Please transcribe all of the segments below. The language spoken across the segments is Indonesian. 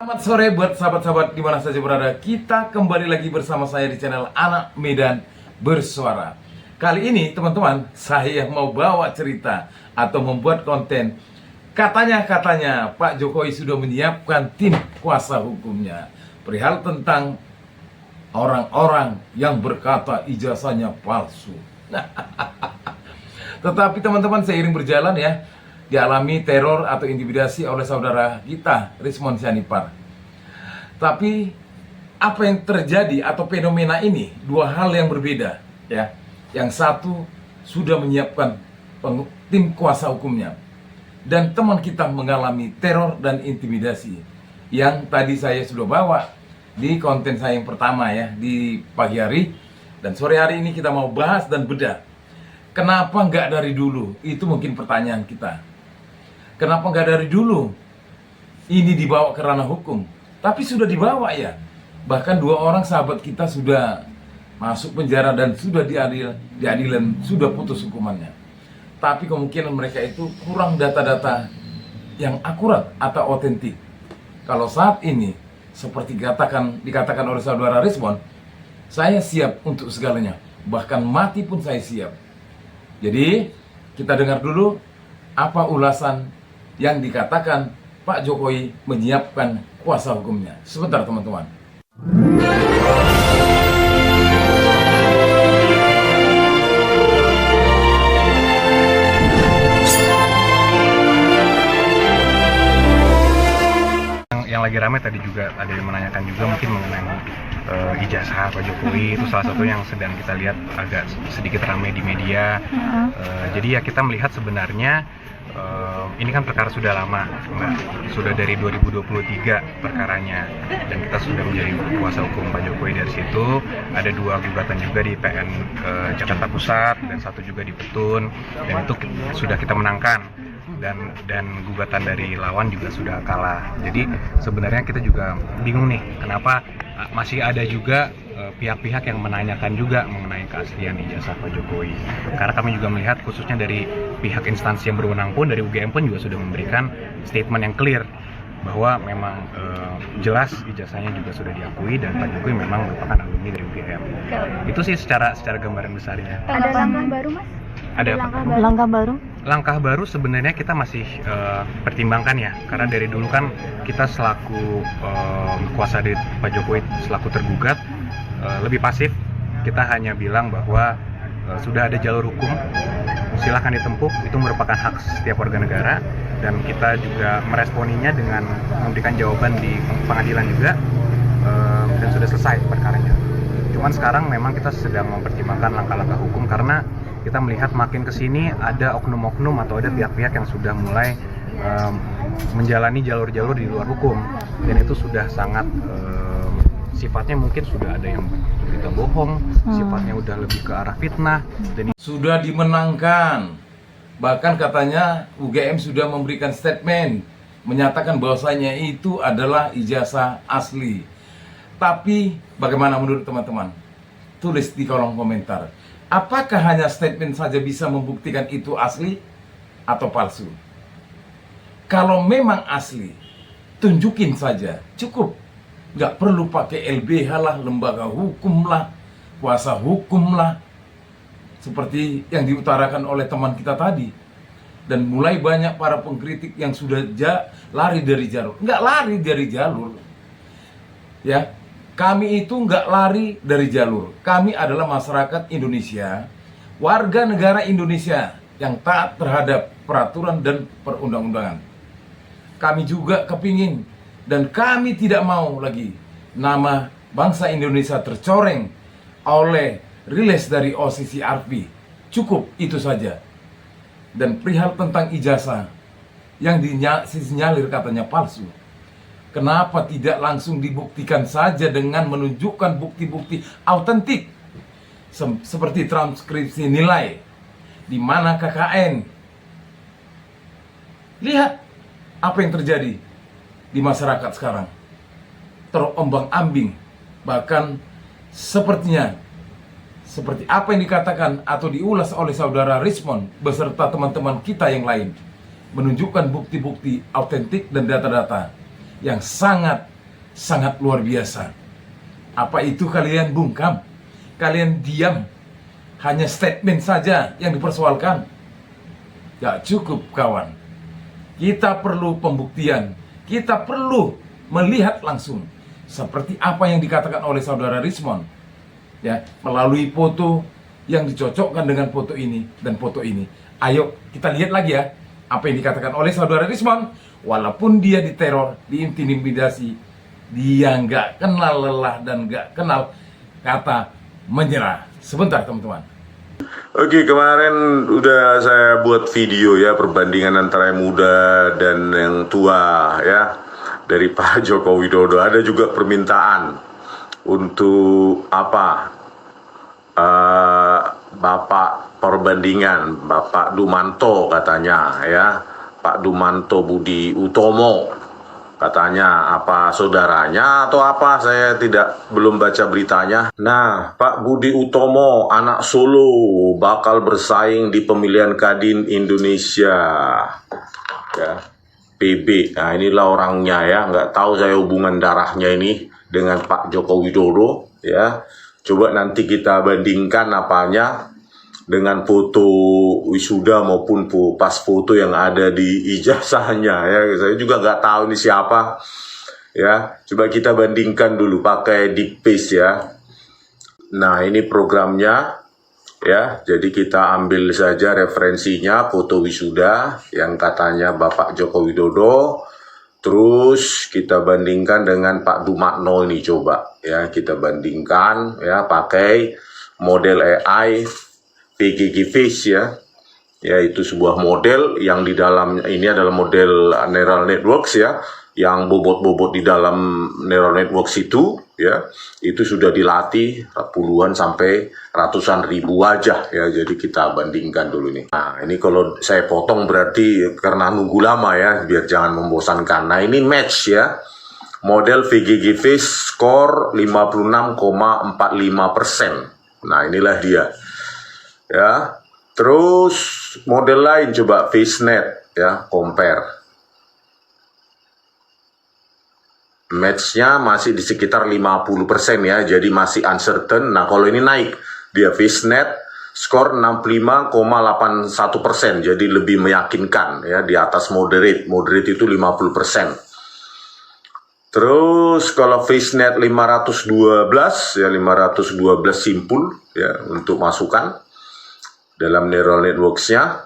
Selamat sore buat sahabat-sahabat di mana saja berada. Kita kembali lagi bersama saya di channel Anak Medan Bersuara. Kali ini teman-teman, saya mau bawa cerita atau membuat konten. Katanya Pak Jokowi sudah menyiapkan tim kuasa hukumnya perihal tentang orang-orang yang berkata ijazahnya palsu. Tetapi teman-teman, seiring berjalan ya, dialami teror atau intimidasi oleh saudara kita, Rismon Sianipar. Tapi apa yang terjadi atau fenomena ini dua hal yang berbeda ya. Yang satu sudah menyiapkan tim kuasa hukumnya, dan teman kita mengalami teror dan intimidasi yang tadi saya sudah bawa di konten saya yang pertama ya, di pagi hari. Dan sore hari ini kita mau bahas dan bedah. Kenapa nggak dari dulu? Itu mungkin pertanyaan kita. Kenapa nggak dari dulu ini dibawa ke ranah hukum? Tapi sudah dibawa ya. Bahkan dua orang sahabat kita sudah masuk penjara dan sudah diadilan, sudah putus hukumannya. Tapi kemungkinan mereka itu kurang data-data yang akurat atau otentik. Kalau saat ini seperti dikatakan oleh saudara Rismon, saya siap untuk segalanya. Bahkan mati pun saya siap. Jadi kita dengar dulu apa ulasan yang dikatakan Pak Jokowi menyiapkan kuasa hukumnya. Sebentar teman-teman. Yang lagi ramai tadi juga ada yang menanyakan juga mungkin mengenai ijazah Pak Jokowi. Itu salah satu yang sedang kita lihat agak sedikit ramai di media. Jadi ya kita melihat sebenarnya ini kan perkara sudah lama, Mbak. Sudah dari 2023 perkaranya, dan kita sudah menjadi kuasa hukum Pak Jokowi. Dari situ ada dua gugatan juga di PN Jakarta Pusat dan satu juga di Petun, dan itu sudah kita menangkan, dan gugatan dari lawan juga sudah kalah. Jadi sebenarnya kita juga bingung nih, kenapa masih ada juga pihak-pihak yang menanyakan juga mengenai keaslian ijazah Pak Jokowi. Karena kami juga melihat khususnya dari pihak instansi yang berwenang pun, dari UGM pun juga sudah memberikan statement yang clear bahwa memang jelas ijazahnya juga sudah diakui dan Pak Jokowi memang merupakan alumni dari UGM. Itu sih secara gambaran besarnya. Ada langkah baru, Mas? Ada langkah baru? Langkah baru sebenarnya kita masih pertimbangkan ya, karena dari dulu kan kita selaku kuasa dari Pak Jokowi, selaku tergugat, lebih pasif. Kita hanya bilang bahwa sudah ada jalur hukum, silahkan ditempuh, itu merupakan hak setiap warga negara, dan kita juga meresponinya dengan memberikan jawaban di pengadilan juga, dan sudah selesai perkaranya. Cuman sekarang memang kita sedang mempertimbangkan langkah-langkah hukum, karena kita melihat makin kesini ada oknum-oknum atau ada pihak-pihak yang sudah mulai menjalani jalur-jalur di luar hukum, dan itu sudah sangat sifatnya mungkin sudah ada yang berita bohong, sifatnya udah lebih ke arah fitnah, dan Sudah dimenangkan. Bahkan katanya UGM sudah memberikan statement menyatakan bahwasanya itu adalah ijazah asli. Tapi bagaimana menurut teman-teman? Tulis di kolom komentar. Apakah hanya statement saja bisa membuktikan itu asli atau palsu? Kalau memang asli, tunjukin saja, cukup. Nggak perlu pakai LBH lah, lembaga hukum lah, kuasa hukum lah, seperti yang diutarakan oleh teman kita tadi. Dan mulai banyak para pengkritik yang sudah lari dari jalur. Nggak lari dari jalur ya. Kami itu nggak lari dari jalur. Kami adalah masyarakat Indonesia, warga negara Indonesia yang taat terhadap peraturan dan perundang-undangan. Kami juga kepingin, dan kami tidak mau lagi nama bangsa Indonesia tercoreng oleh rilis dari OCCRP. Cukup itu saja. Dan perihal tentang ijazah yang disinyalir katanya palsu, kenapa tidak langsung dibuktikan saja dengan menunjukkan bukti-bukti autentik seperti transkripsi nilai di mana KKN. Lihat apa yang terjadi di masyarakat sekarang, terombang-ambing. Bahkan sepertinya seperti apa yang dikatakan atau diulas oleh saudara Rismon beserta teman-teman kita yang lain, menunjukkan bukti-bukti autentik dan data-data yang sangat luar biasa. Apa itu kalian bungkam? Kalian diam? Hanya statement saja yang dipersoalkan? Gak cukup kawan. Kita perlu pembuktian. Kita perlu melihat langsung seperti apa yang dikatakan oleh saudara Rismond, ya, melalui foto yang dicocokkan dengan foto ini dan foto ini. Ayo kita lihat lagi ya apa yang dikatakan oleh saudara Rismond. Walaupun dia diteror, diintimidasi, dia nggak kenal lelah dan nggak kenal kata menyerah. Sebentar teman-teman. Oke, kemarin udah saya buat video ya, perbandingan antara yang muda dan yang tua ya, dari Pak Joko Widodo. Ada juga permintaan untuk apa, Bapak perbandingan, Bapak Dumanto katanya ya, Pak Dumanto Budi Utomo katanya, apa saudaranya atau apa, saya belum baca beritanya. Nah, Pak Budi Utomo, anak Solo, bakal bersaing di pemilihan Kadin Indonesia ya, PB. Nah, inilah orangnya ya, nggak tahu saya hubungan darahnya ini dengan Pak Joko Widodo ya. Coba nanti kita bandingkan apanya dengan foto wisuda maupun pas foto yang ada di ijazahnya ya. Saya juga nggak tahu ini siapa ya. Coba kita bandingkan dulu pakai deep paste ya. Nah, ini programnya ya. Jadi kita ambil saja referensinya foto wisuda yang katanya Bapak Joko Widodo. Terus kita bandingkan dengan Pak Dumakno ini, coba ya kita bandingkan ya pakai model AI PGG Face ya. Yaitu sebuah model yang di dalam ini adalah model neural networks ya, yang bobot-bobot di dalam neural networks itu ya, itu sudah dilatih puluhan sampai ratusan ribu wajah ya. Jadi kita bandingkan dulu nih. Nah, ini kalau saya potong berarti karena nunggu lama ya, biar jangan membosankan. Nah, ini match ya. Model VGG Face score 56,45%. Nah, inilah dia. Ya. Terus model lain coba FaceNet ya, compare. Match-nya masih di sekitar 50% ya, jadi masih uncertain. Nah, kalau ini naik, dia FaceNet skor 65,81%, jadi lebih meyakinkan ya, di atas moderate. Moderate itu 50%. Terus kalau FaceNet 512 ya, 512 simpul ya untuk masukan dalam neural networks-nya.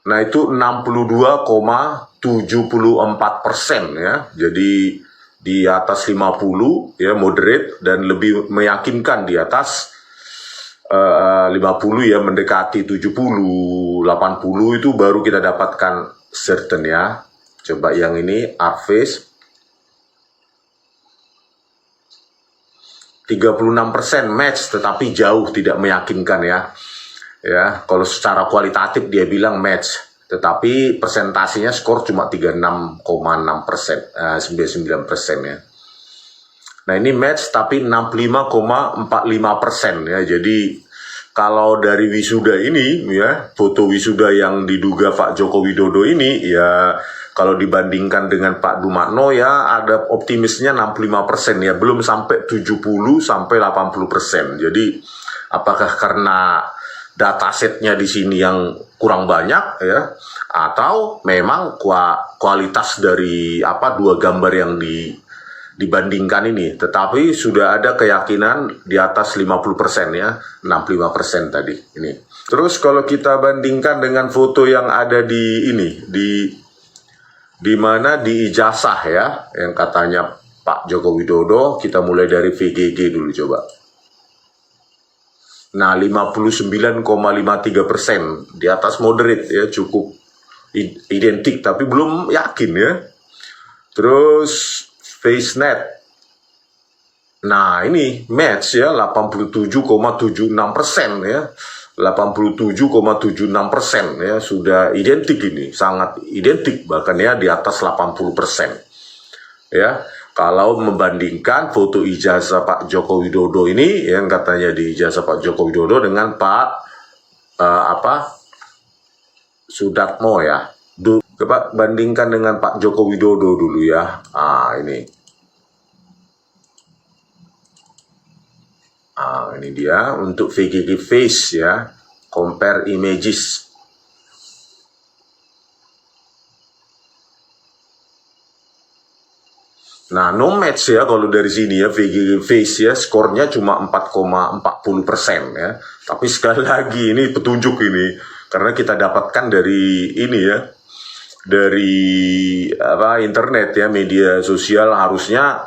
Nah, itu 62,74% ya. Jadi di atas 50 ya, moderate, dan lebih meyakinkan di atas 50 ya, mendekati 70, 80 itu baru kita dapatkan certain ya. Coba yang ini ArcFace 36% match, tetapi jauh tidak meyakinkan ya. Ya, kalau secara kualitatif dia bilang match, tetapi presentasinya skor cuma 36,6%, 99% ya. Nah, ini match tapi 65,45% ya. Jadi kalau dari wisuda ini ya, foto wisuda yang diduga Pak Joko Widodo ini ya, kalau dibandingkan dengan Pak Dumakno ya, ada optimisnya 65% ya, belum sampai 70 sampai 80%. Jadi apakah karena datasetnya di sini yang kurang banyak ya, atau memang kualitas dari dua gambar yang dibandingkan ini, tetapi sudah ada keyakinan di atas 50% ya, 65% tadi ini. Terus kalau kita bandingkan dengan foto yang ada di ini, di mana di ijazah ya, yang katanya Pak Joko Widodo, kita mulai dari VGG dulu coba. Nah, 59,53%, di atas moderate ya, cukup identik tapi belum yakin ya. Terus FaceNet, nah ini match ya, 87,76% ya. 87,76% ya, sudah identik ini, sangat identik, bahkan ya di atas 80% ya. Kalau membandingkan foto ijazah Pak Joko Widodo ini yang katanya di ijazah Pak Joko Widodo dengan Pak Sudatmo ya, Coba bandingkan dengan Pak Joko Widodo dulu ya. Ini. Ini dia untuk VGG Face ya. Compare images. Nah, no match ya kalau dari sini ya, VGG Face ya, skornya cuma 4,40% ya. Tapi sekali lagi ini petunjuk ini, karena kita dapatkan dari ini ya, dari internet ya, media sosial. Harusnya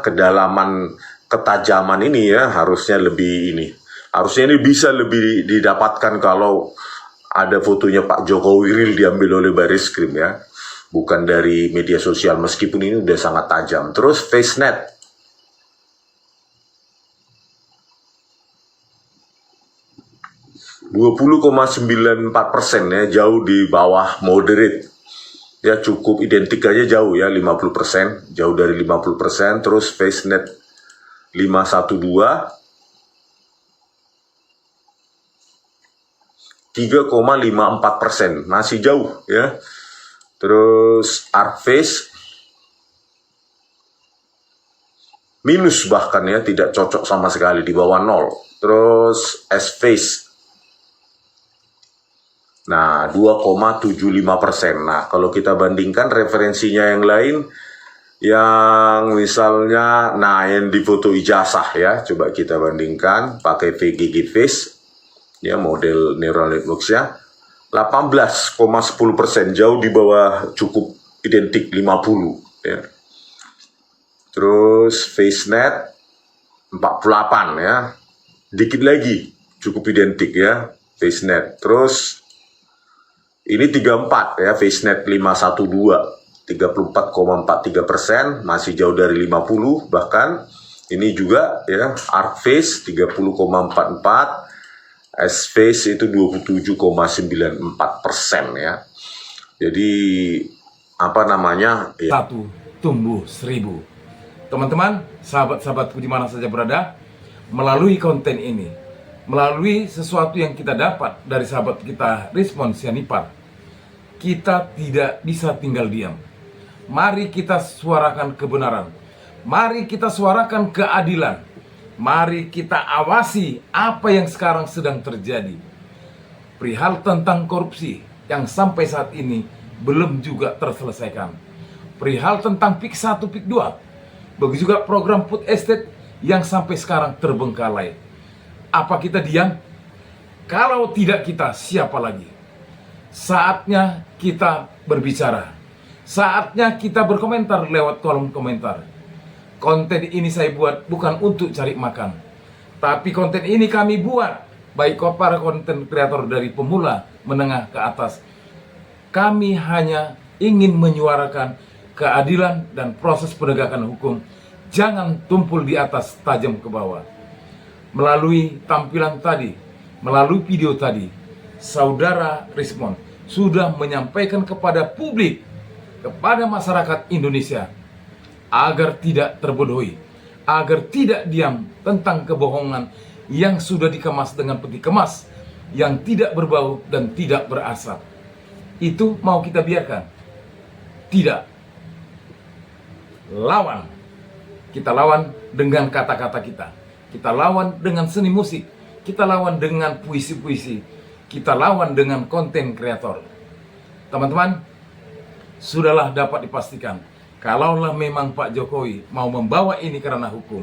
kedalaman ketajaman ini ya harusnya lebih ini. Harusnya ini bisa lebih didapatkan kalau ada fotonya Pak Jokowi real diambil oleh Baris Krim ya. Bukan dari media sosial, meskipun ini udah sangat tajam. Terus FaceNet. %20,94% ya, jauh di bawah moderate. Ya cukup identik aja jauh ya, 50%, jauh dari 50%. Terus FaceNet 512 3,54%, masih jauh ya. Terus ArcFace minus bahkan ya, tidak cocok sama sekali, di bawah 0. Terus S-Face, nah 2,75%. Nah kalau kita bandingkan referensinya yang lain, yang misalnya, nah yang di foto ijazah ya, coba kita bandingkan pakai VGG Face ya, model neural networks ya, 18,10%, jauh di bawah, cukup identik 50 ya. Terus FaceNet 48 ya, dikit lagi cukup identik ya FaceNet. Terus ini 34 ya, FaceNet 512 34,43%, masih jauh dari 50. Bahkan ini juga ya, ArcFace 30,44, S-Face itu 27,94% ya. Jadi ya. 1 tumbuh 1000. Teman-teman, sahabat-sahabatku di mana saja berada, melalui konten ini, melalui sesuatu yang kita dapat dari sahabat kita Rizmon Sianipar, kita tidak bisa tinggal diam. Mari kita suarakan kebenaran. Mari kita suarakan keadilan. Mari kita awasi apa yang sekarang sedang terjadi. Perihal tentang korupsi yang sampai saat ini belum juga terselesaikan. Perihal tentang PIK 1, PIK 2. Begitu juga program food estate yang sampai sekarang terbengkalai. Apa kita diam? Kalau tidak kita, siapa lagi? Saatnya kita berbicara. Saatnya kita berkomentar lewat kolom komentar. Konten ini saya buat bukan untuk cari makan, tapi konten ini kami buat baik para konten kreator dari pemula, menengah ke atas. Kami hanya ingin menyuarakan keadilan dan proses penegakan hukum. Jangan tumpul di atas, tajam ke bawah. Melalui tampilan tadi, melalui video tadi, Saudara Rizmon sudah menyampaikan kepada publik, kepada masyarakat Indonesia, agar tidak terbodohi, agar tidak diam tentang kebohongan yang sudah dikemas dengan peti kemas, yang tidak berbau dan tidak berasap. Itu mau kita biarkan? Tidak. Lawan. Kita lawan dengan kata-kata kita. Kita lawan dengan seni musik. Kita lawan dengan puisi-puisi. Kita lawan dengan konten kreator. Teman-teman, sudahlah dapat dipastikan, kalaulah memang Pak Jokowi mau membawa ini karena hukum,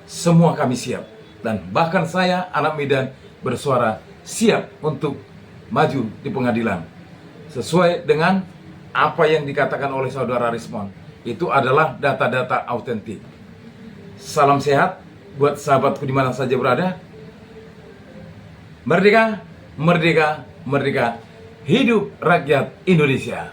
semua kami siap. Dan bahkan saya, anak Medan, bersuara siap untuk maju di pengadilan. Sesuai dengan apa yang dikatakan oleh Saudara Rizmon, itu adalah data-data autentik. Salam sehat buat sahabatku di mana saja berada. Merdeka, merdeka, merdeka. Hidup rakyat Indonesia.